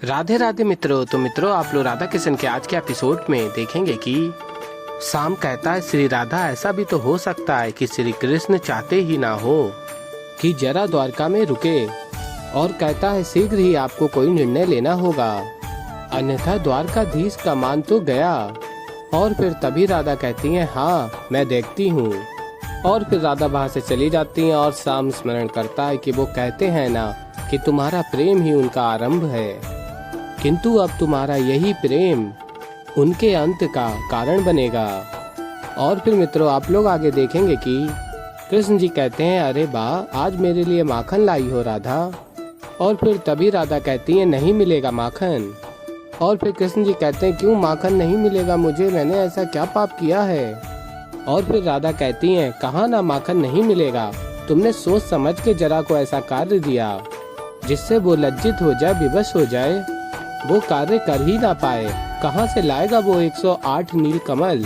राधे राधे मित्रों। तो मित्रों, आप लोग राधा किशन के आज के एपिसोड में देखेंगे कि शाम कहता है श्री राधा, ऐसा भी तो हो सकता है कि श्री कृष्ण चाहते ही ना हो कि जरा द्वारका में रुके, और कहता है शीघ्र ही आपको कोई निर्णय लेना होगा, अन्यथा द्वारकाधीश का मान तो गया। और फिर तभी राधा कहती है हाँ मैं देखती हूँ। और फिर राधा वहाँ से चली जाती है और शाम स्मरण करता है कि वो कहते हैं ना कि तुम्हारा प्रेम ही उनका आरंभ है, किंतु अब तुम्हारा यही प्रेम उनके अंत का कारण बनेगा। और फिर मित्रों, आप लोग आगे देखेंगे कि कृष्ण जी कहते हैं अरे वाह, आज मेरे लिए माखन लाई हो राधा। और फिर तभी राधा कहती है नहीं मिलेगा माखन। और फिर कृष्ण जी कहते हैं क्यों माखन नहीं मिलेगा मुझे, मैंने ऐसा क्या पाप किया है। और फिर राधा कहती हैं कहाँ ना माखन नहीं मिलेगा, तुमने सोच समझ के जरा को ऐसा कार्य दिया जिससे वो लज्जित हो जाए, विवश हो जाए, वो कार्य कर ही ना पाए, कहाँ से लाएगा वो 108 नील कमल।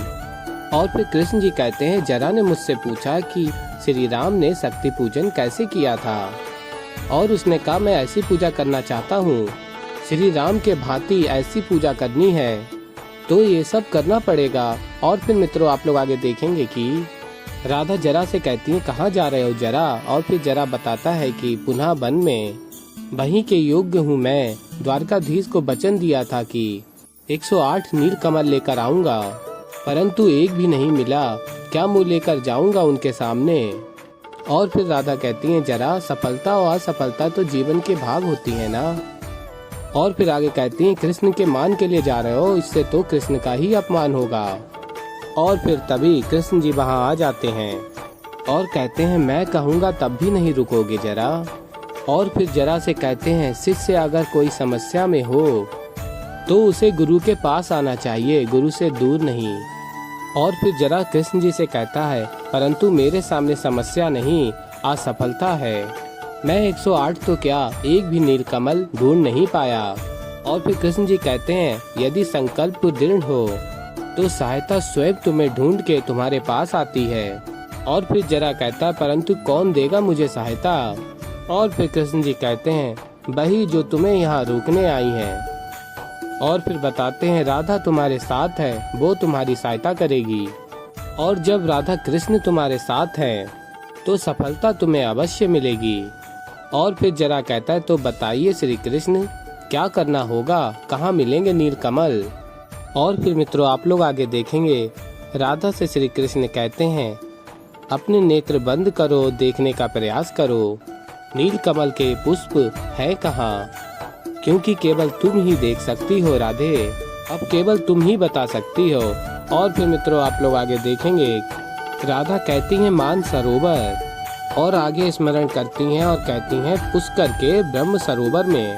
और फिर कृष्ण जी कहते हैं जरा ने मुझसे पूछा कि श्री राम ने शक्ति पूजन कैसे किया था, और उसने कहा मैं ऐसी पूजा करना चाहता हूँ, श्री राम के भांति ऐसी पूजा करनी है, तो ये सब करना पड़ेगा। और फिर मित्रों, आप लोग आगे देखेंगे कि राधा जरा से कहती है कहाँ जा रहे हो जरा। और फिर जरा बताता है कि पुनः वन में वहीं के योग्य हूँ मैं, द्वारकाधीश को वचन दिया था कि 108 नील कमल लेकर आऊंगा, परंतु एक भी नहीं मिला, क्या मुँह लेकर जाऊंगा उनके सामने। और फिर राधा कहती है जरा सफलता और असफलता तो जीवन के भाग होती है ना। और फिर आगे कहती हैं कृष्ण के मान के लिए जा रहे हो, इससे तो कृष्ण का ही अपमान होगा। और फिर तभी कृष्ण जी वहाँ आ जाते हैं और कहते हैं मैं कहूँगा तब भी नहीं रुकोगे जरा। और फिर जरा से कहते हैं शिष्य अगर कोई समस्या में हो तो उसे गुरु के पास आना चाहिए, गुरु से दूर नहीं। और फिर जरा कृष्ण जी से कहता है परंतु मेरे सामने समस्या नहीं, असफलता है, मैं 108 तो क्या एक भी नीलकमल ढूंढ नहीं पाया। और फिर कृष्ण जी कहते हैं यदि संकल्प दृढ़ हो तो सहायता स्वयं तुम्हें ढूंढ के तुम्हारे पास आती है। और फिर जरा कहता है परंतु कौन देगा मुझे सहायता। और फिर कृष्ण जी कहते हैं वही जो तुम्हें यहाँ रोकने आई है। और फिर बताते हैं राधा तुम्हारे साथ है, वो तुम्हारी सहायता करेगी, और जब राधा कृष्ण तुम्हारे साथ है तो सफलता तुम्हें अवश्य मिलेगी। और फिर जरा कहता है तो बताइए श्री कृष्ण क्या करना होगा, कहाँ मिलेंगे नीलकमल। और फिर मित्रों, आप लोग आगे देखेंगे राधा से श्री कृष्ण कहते हैं अपने नेत्र बंद करो, देखने का प्रयास करो, नीलकमल के पुष्प है कहाँ, क्योंकि केवल तुम ही देख सकती हो राधे, अब केवल तुम ही बता सकती हो। और फिर मित्रों, आप लोग आगे देखेंगे राधा कहती हैं मान सरोवर, और आगे स्मरण करती हैं और कहती हैं पुष्कर के ब्रह्म सरोवर में।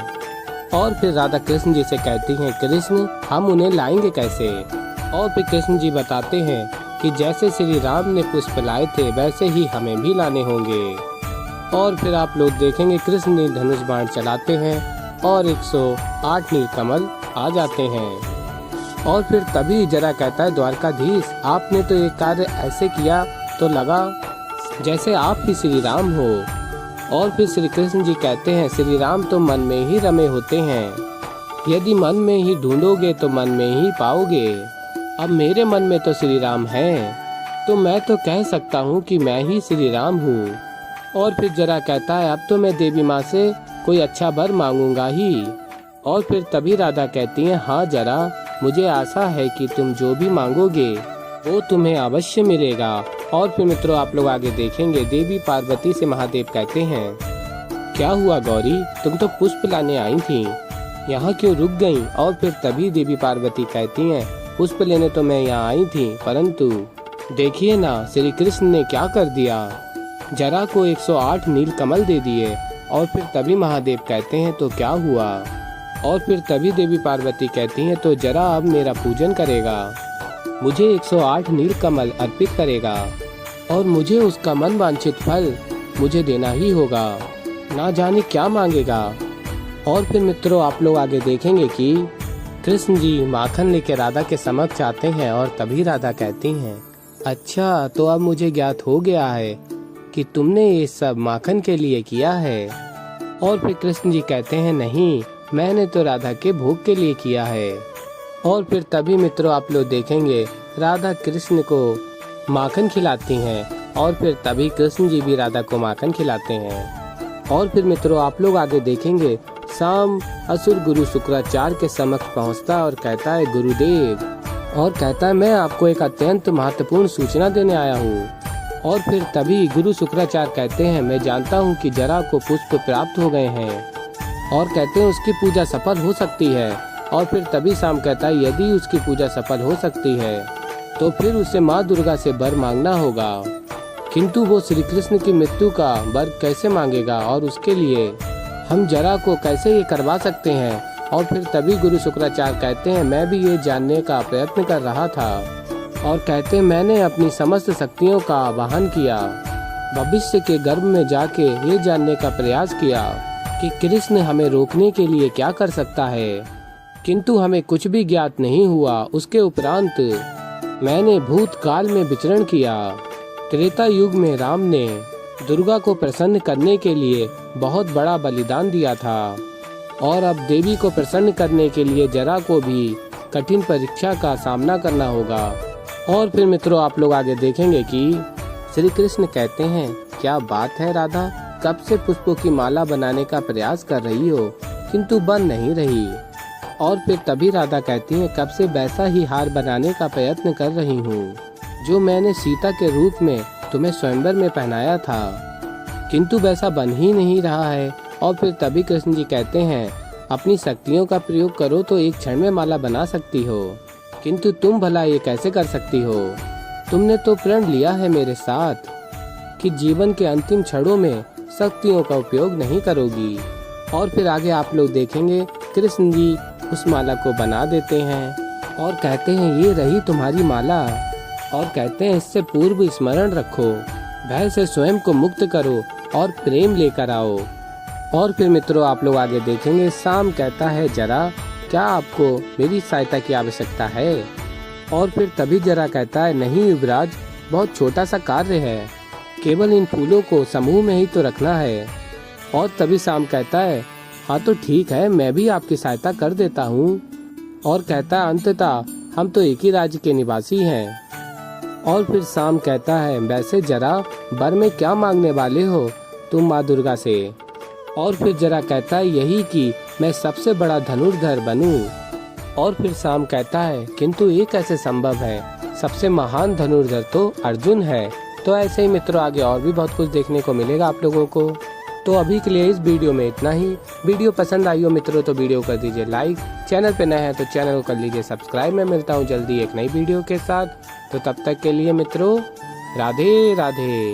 और फिर राधा कृष्ण जी से कहती हैं कृष्ण हम उन्हें लाएंगे कैसे। और फिर कृष्ण जी बताते हैं कि जैसे श्री राम ने पुष्प लाए थे वैसे ही हमें भी लाने होंगे। और फिर आप लोग देखेंगे कृष्ण ने धनुष बाण चलाते हैं और 108 नीलकमल आ जाते हैं। और फिर तभी जरा कहता है द्वारकाधीश आपने तो ये कार्य ऐसे किया तो लगा जैसे आप ही श्री राम हो। और फिर श्री कृष्ण जी कहते हैं श्री राम तो मन में ही रमे होते हैं, यदि मन में ही ढूंढोगे तो मन में ही पाओगे, अब मेरे मन में तो श्री राम हैं, तो मैं तो कह सकता हूँ कि मैं ही श्री राम हूँ। और फिर जरा कहता है अब तो मैं देवी माँ से कोई अच्छा वर मांगूंगा ही। और फिर तभी राधा कहती हैं हाँ जरा, मुझे आशा है कि तुम जो भी मांगोगे वो तुम्हें अवश्य मिलेगा। और फिर मित्रों, आप लोग आगे देखेंगे देवी पार्वती से महादेव कहते हैं क्या हुआ गौरी, तुम तो पुष्प लाने आई थी, यहाँ क्यों रुक गईं। और फिर तभी देवी पार्वती कहती हैं पुष्प लेने तो मैं यहाँ आई थी, परंतु देखिए ना श्री कृष्ण ने क्या कर दिया, जरा को 108 नील कमल दे दिए। और फिर तभी महादेव कहते हैं तो क्या हुआ। और फिर तभी देवी पार्वती कहती हैं तो जरा अब मेरा पूजन करेगा, मुझे 108 नील कमल अर्पित करेगा, और मुझे उसका मन वांछित फल मुझे देना ही होगा, ना जाने क्या मांगेगा। और फिर मित्रों, आप लोग आगे देखेंगे कि कृष्ण जी माखन लेकर राधा के समक्ष आते हैं, और तभी राधा कहती हैं अच्छा तो अब मुझे ज्ञात हो गया है कि तुमने ये सब माखन के लिए किया है। और फिर कृष्ण जी कहते हैं नहीं, मैंने तो राधा के भोग के लिए किया है। और फिर तभी मित्रों आप लोग देखेंगे राधा कृष्ण को माखन खिलाती हैं और फिर तभी कृष्ण जी भी राधा को माखन खिलाते हैं। और फिर मित्रों आप लोग आगे देखेंगे शाम असुर गुरु शुक्राचार्य के समक्ष पहुंचता और कहता है गुरुदेव, और कहता है मैं आपको एक अत्यंत महत्वपूर्ण सूचना देने आया हूँ। और फिर तभी गुरु शुक्राचार्य कहते हैं मैं जानता हूँ कि जरा को पुष्प प्राप्त हो गए हैं और कहते हैं उसकी पूजा सफल हो सकती है। और फिर तभी शाम कहता है यदि उसकी पूजा सफल हो सकती है तो फिर उसे माँ दुर्गा से वर मांगना होगा, किंतु वो श्री कृष्ण की मृत्यु का वर कैसे मांगेगा और उसके लिए हम जरा को कैसे ये करवा सकते हैं। और फिर तभी गुरु शुक्राचार्य कहते हैं मैं भी ये जानने का प्रयत्न कर रहा था और कहते हैं मैंने अपनी समस्त शक्तियों का आवाहन किया, भविष्य के गर्भ में जाके ये जानने का प्रयास किया कि कृष्ण हमें रोकने के लिए क्या कर सकता है, किंतु हमें कुछ भी ज्ञात नहीं हुआ। उसके उपरांत मैंने भूतकाल में विचरण किया। त्रेता युग में राम ने दुर्गा को प्रसन्न करने के लिए बहुत बड़ा बलिदान दिया था और अब देवी को प्रसन्न करने के लिए जरा को भी कठिन परीक्षा का सामना करना होगा। और फिर मित्रों आप लोग आगे देखेंगे कि श्री कृष्ण कहते हैं क्या बात है राधा, कब से पुष्पों की माला बनाने का प्रयास कर रही हो किंतु बन नहीं रही। और फिर तभी राधा कहती है कब से वैसा ही हार बनाने का प्रयत्न कर रही हूँ जो मैंने सीता के रूप में तुम्हें स्वयंवर में पहनाया था, किंतु वैसा बन ही नहीं रहा है। और फिर तभी कृष्ण जी कहते हैं अपनी शक्तियों का प्रयोग करो तो एक क्षण में माला बना सकती हो, किंतु तुम भला ये कैसे कर सकती हो। तुमने तो प्रण लिया है मेरे साथ कि जीवन के अंतिम क्षणों में शक्तियों का उपयोग नहीं करोगी। और फिर आगे आप लोग देखेंगे कृष्ण जी उस माला को बना देते हैं और कहते हैं ये रही तुम्हारी माला, और कहते हैं इससे पूर्व स्मरण रखो, भय से स्वयं को मुक्त करो और प्रेम लेकर आओ। और फिर मित्रों आप लोग आगे देखेंगे शाम कहता है जरा क्या आपको मेरी सहायता की आवश्यकता है। और फिर तभी जरा कहता है नहीं युवराज, बहुत छोटा सा कार्य है, केवल इन फूलों को समूह में ही तो रखना है। और तभी शाम कहता है हाँ तो ठीक है, मैं भी आपकी सहायता कर देता हूँ। और कहता है अंततः हम तो एक ही राज्य के निवासी हैं। और फिर शाम कहता है वैसे जरा वर में क्या मांगने वाले हो तुम माँ दुर्गा से। और फिर जरा कहता है यही कि मैं सबसे बड़ा धनुर्धर बनूं। और फिर शाम कहता है किंतु ये कैसे संभव है, सबसे महान धनुर्धर तो अर्जुन है। तो ऐसे ही मित्रों आगे और भी बहुत कुछ देखने को मिलेगा आप लोगों को। तो अभी के लिए इस वीडियो में इतना ही। वीडियो पसंद आई हो मित्रों तो वीडियो कर दीजिए लाइक, चैनल पे नए हैं तो चैनल को कर लीजिए सब्सक्राइब। मैं मिलता हूँ जल्दी एक नई वीडियो के साथ, तो तब तक के लिए मित्रों राधे राधे।